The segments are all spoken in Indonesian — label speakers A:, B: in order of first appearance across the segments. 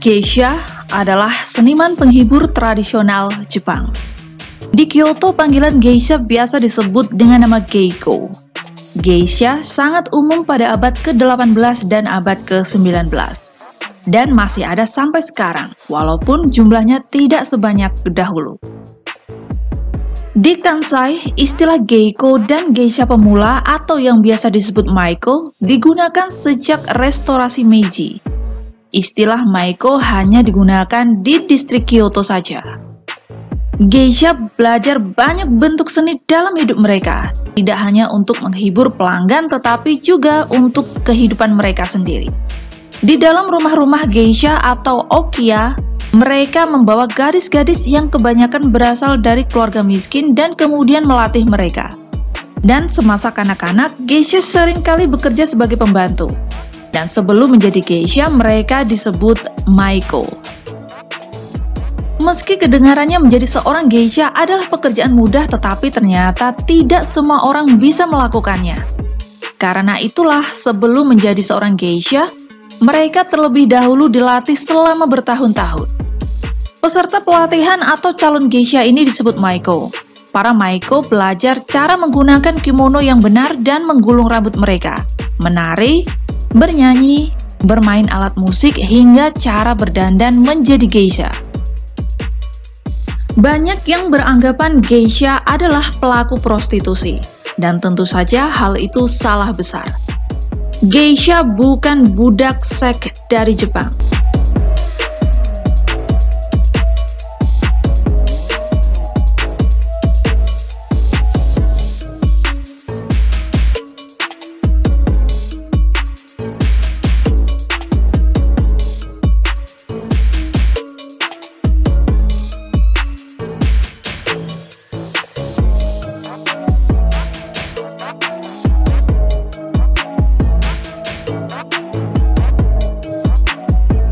A: Geisha adalah seniman penghibur tradisional Jepang. Di Kyoto, panggilan geisha biasa disebut dengan nama geiko. Geisha sangat umum pada abad ke-18 dan abad ke-19, dan masih ada sampai sekarang, walaupun jumlahnya tidak sebanyak dahulu. Di Kansai, istilah geiko dan geisha pemula atau yang biasa disebut maiko digunakan sejak restorasi Meiji. Istilah maiko hanya digunakan di distrik Kyoto saja. Geisha belajar banyak bentuk seni dalam hidup mereka, tidak hanya untuk menghibur pelanggan tetapi juga untuk kehidupan mereka sendiri. Di dalam rumah-rumah geisha atau okiya, mereka membawa gadis-gadis yang kebanyakan berasal dari keluarga miskin dan kemudian melatih mereka. Dan semasa kanak-kanak, geisha seringkali bekerja sebagai pembantu. Dan sebelum menjadi geisha, mereka disebut maiko. Meski kedengarannya menjadi seorang geisha adalah pekerjaan mudah, tetapi ternyata tidak semua orang bisa melakukannya. Karena itulah, sebelum menjadi seorang geisha, mereka terlebih dahulu dilatih selama bertahun-tahun. Peserta pelatihan atau calon geisha ini disebut maiko. Para maiko belajar cara menggunakan kimono yang benar dan menggulung rambut mereka, menari, bernyanyi, bermain alat musik, hingga cara berdandan menjadi geisha. Banyak yang beranggapan geisha adalah pelaku prostitusi, dan tentu saja hal itu salah besar. Geisha bukan budak seks dari Jepang.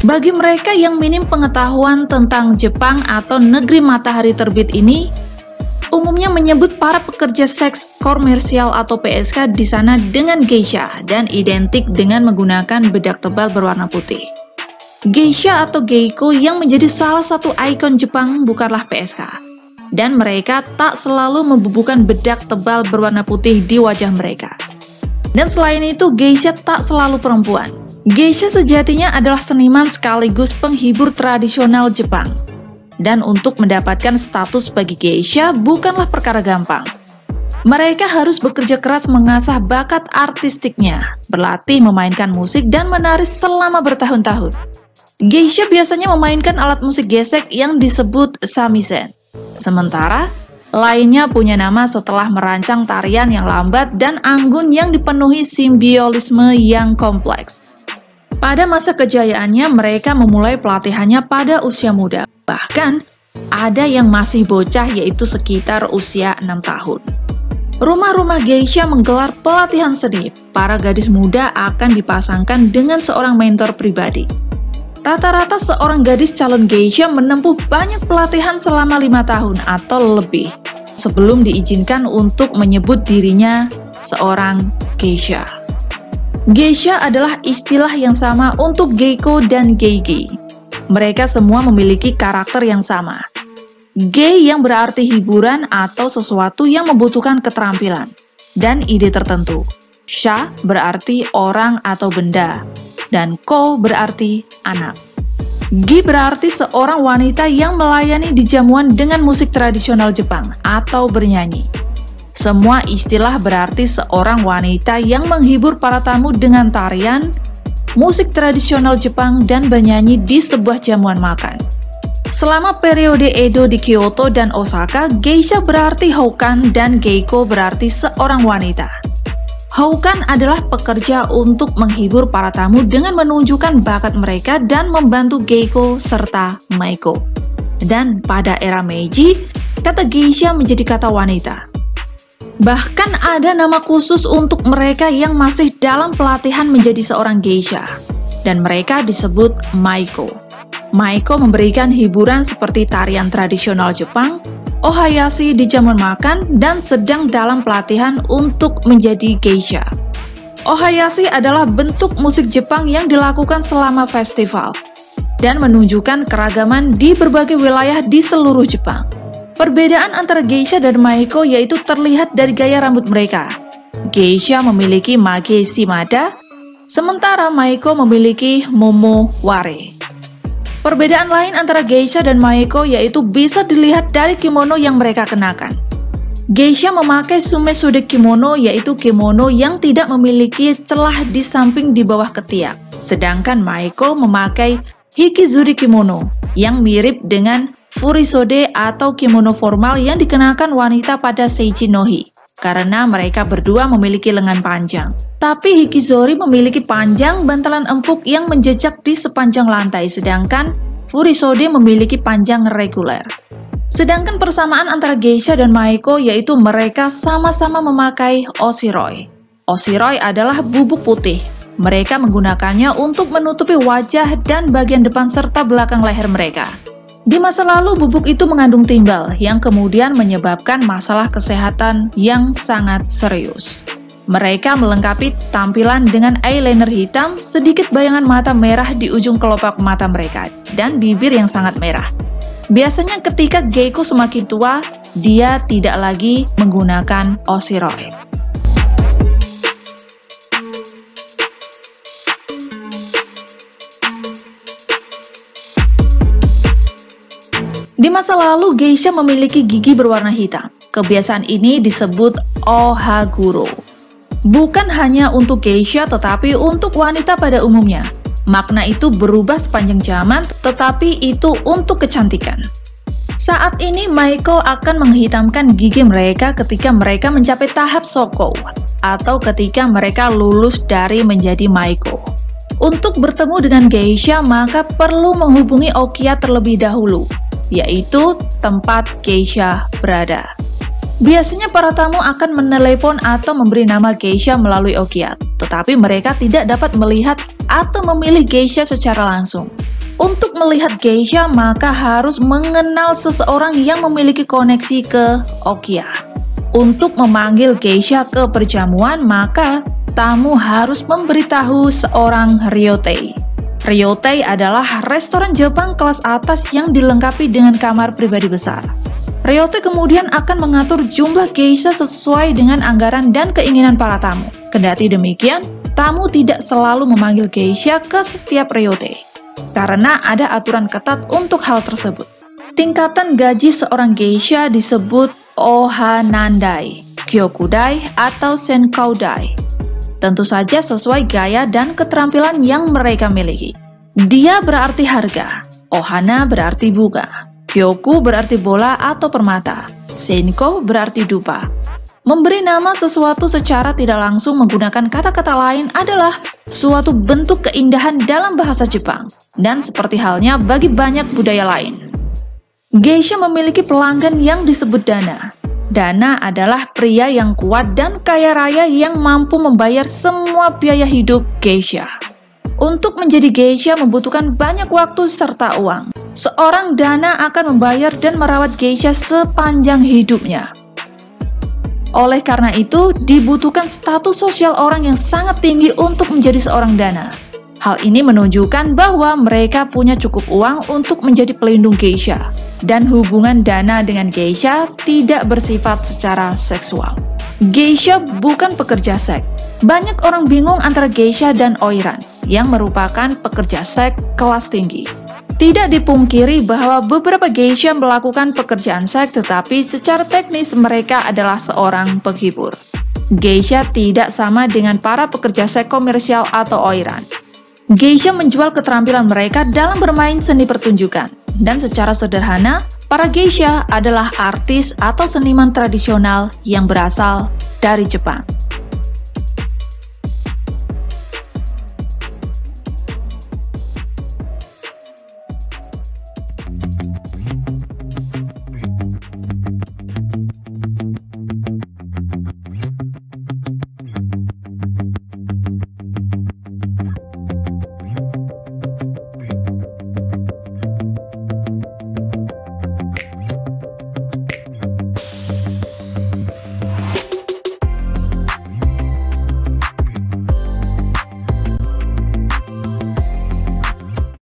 A: Bagi mereka yang minim pengetahuan tentang Jepang atau negeri matahari terbit ini, umumnya menyebut para pekerja seks komersial atau PSK di sana dengan geisha dan identik dengan menggunakan bedak tebal berwarna putih. Geisha atau geiko yang menjadi salah satu ikon Jepang bukanlah PSK, dan mereka tak selalu membubuhkan bedak tebal berwarna putih di wajah mereka. Dan selain itu, geisha tak selalu perempuan. Geisha sejatinya adalah seniman sekaligus penghibur tradisional Jepang. Dan untuk mendapatkan status bagi geisha bukanlah perkara gampang. Mereka harus bekerja keras mengasah bakat artistiknya, berlatih memainkan musik dan menari selama bertahun-tahun. Geisha biasanya memainkan alat musik gesek yang disebut samisen. Sementara lainnya punya nama setelah merancang tarian yang lambat dan anggun yang dipenuhi simbiolisme yang kompleks. Pada masa kejayaannya, mereka memulai pelatihannya pada usia muda. Bahkan, ada yang masih bocah yaitu sekitar usia 6 tahun. Rumah-rumah geisha menggelar pelatihan seni. Para gadis muda akan dipasangkan dengan seorang mentor pribadi. Rata-rata seorang gadis calon geisha menempuh banyak pelatihan selama 5 tahun atau lebih sebelum diizinkan untuk menyebut dirinya seorang geisha. Geisha adalah istilah yang sama untuk geiko dan geigi. Mereka semua memiliki karakter yang sama. Gei yang berarti hiburan atau sesuatu yang membutuhkan keterampilan dan ide tertentu. Sha berarti orang atau benda, dan ko berarti anak. Gi berarti seorang wanita yang melayani di jamuan dengan musik tradisional Jepang atau bernyanyi. Semua istilah berarti seorang wanita yang menghibur para tamu dengan tarian, musik tradisional Jepang, dan bernyanyi di sebuah jamuan makan. Selama periode Edo di Kyoto dan Osaka, geisha berarti houkan dan geiko berarti seorang wanita. Houkan adalah pekerja untuk menghibur para tamu dengan menunjukkan bakat mereka dan membantu geiko serta maiko. Dan pada era Meiji, kata geisha menjadi kata wanita. Bahkan ada nama khusus untuk mereka yang masih dalam pelatihan menjadi seorang geisha, dan mereka disebut maiko. Maiko memberikan hiburan seperti tarian tradisional Jepang, ohayashi di jamuan makan, dan sedang dalam pelatihan untuk menjadi geisha. Ohayashi adalah bentuk musik Jepang yang dilakukan selama festival. dan menunjukkan keragaman di berbagai wilayah di seluruh Jepang. Perbedaan antara geisha dan maiko yaitu terlihat dari gaya rambut mereka. Geisha memiliki mage shimada, sementara maiko memiliki momoware. Perbedaan lain antara geisha dan maiko yaitu bisa dilihat dari kimono yang mereka kenakan. Geisha memakai sumesude kimono yaitu kimono yang tidak memiliki celah di samping di bawah ketiak. Sedangkan maiko memakai hikizuri kimono yang mirip dengan furisode atau kimono formal yang dikenakan wanita pada seiji no hi. Karena mereka berdua memiliki lengan panjang. Tapi hikizori memiliki panjang bantalan empuk yang menjejak di sepanjang lantai, sedangkan furisode memiliki panjang reguler. Sedangkan persamaan antara geisha dan maiko yaitu mereka sama-sama memakai oshiroi. Oshiroi adalah bubuk putih. Mereka menggunakannya untuk menutupi wajah dan bagian depan serta belakang leher mereka. Di masa lalu, bubuk itu mengandung timbal yang kemudian menyebabkan masalah kesehatan yang sangat serius. Mereka melengkapi tampilan dengan eyeliner hitam, sedikit bayangan mata merah di ujung kelopak mata mereka, dan bibir yang sangat merah. Biasanya ketika geiko semakin tua, dia tidak lagi menggunakan oshiroi. Di masa lalu, geisha memiliki gigi berwarna hitam. Kebiasaan ini disebut ohaguro. Bukan hanya untuk geisha, tetapi untuk wanita pada umumnya. Makna itu berubah sepanjang zaman, tetapi itu untuk kecantikan. Saat ini, maiko akan menghitamkan gigi mereka ketika mereka mencapai tahap shoko, atau ketika mereka lulus dari menjadi maiko. Untuk bertemu dengan geisha, maka perlu menghubungi okia terlebih dahulu, yaitu tempat geisha berada. Biasanya para tamu akan menelepon atau memberi nama geisha melalui okia, tetapi mereka tidak dapat melihat atau memilih geisha secara langsung. Untuk melihat geisha, maka harus mengenal seseorang yang memiliki koneksi ke okia. Untuk memanggil geisha ke perjamuan, maka tamu harus memberitahu seorang ryotei. Ryotei adalah restoran Jepang kelas atas yang dilengkapi dengan kamar pribadi besar. Ryotei kemudian akan mengatur jumlah geisha sesuai dengan anggaran dan keinginan para tamu. Kendati demikian, tamu tidak selalu memanggil geisha ke setiap ryotei, karena ada aturan ketat untuk hal tersebut. Tingkatan gaji seorang geisha disebut ohanandai, gyokudai, atau senkoudai. Tentu saja sesuai gaya dan keterampilan yang mereka miliki. Dia berarti harga, ohana berarti bunga, gyoku berarti bola atau permata, senko berarti dupa. Memberi nama sesuatu secara tidak langsung menggunakan kata-kata lain adalah suatu bentuk keindahan dalam bahasa Jepang, dan seperti halnya bagi banyak budaya lain. Geisha memiliki pelanggan yang disebut dana. Dana adalah pria yang kuat dan kaya raya yang mampu membayar semua biaya hidup geisha. Untuk menjadi geisha membutuhkan banyak waktu serta uang. Seorang dana akan membayar dan merawat geisha sepanjang hidupnya. Oleh karena itu, dibutuhkan status sosial orang yang sangat tinggi untuk menjadi seorang dana. Hal ini menunjukkan bahwa mereka punya cukup uang untuk menjadi pelindung geisha, dan hubungan dana dengan geisha tidak bersifat secara seksual. Geisha bukan pekerja seks. Banyak orang bingung antara geisha dan oiran, yang merupakan pekerja seks kelas tinggi. Tidak dipungkiri bahwa beberapa geisha melakukan pekerjaan seks, tetapi secara teknis mereka adalah seorang penghibur. Geisha tidak sama dengan para pekerja seks komersial atau oiran. Geisha menjual keterampilan mereka dalam bermain seni pertunjukan, dan secara sederhana, para geisha adalah artis atau seniman tradisional yang berasal dari Jepang.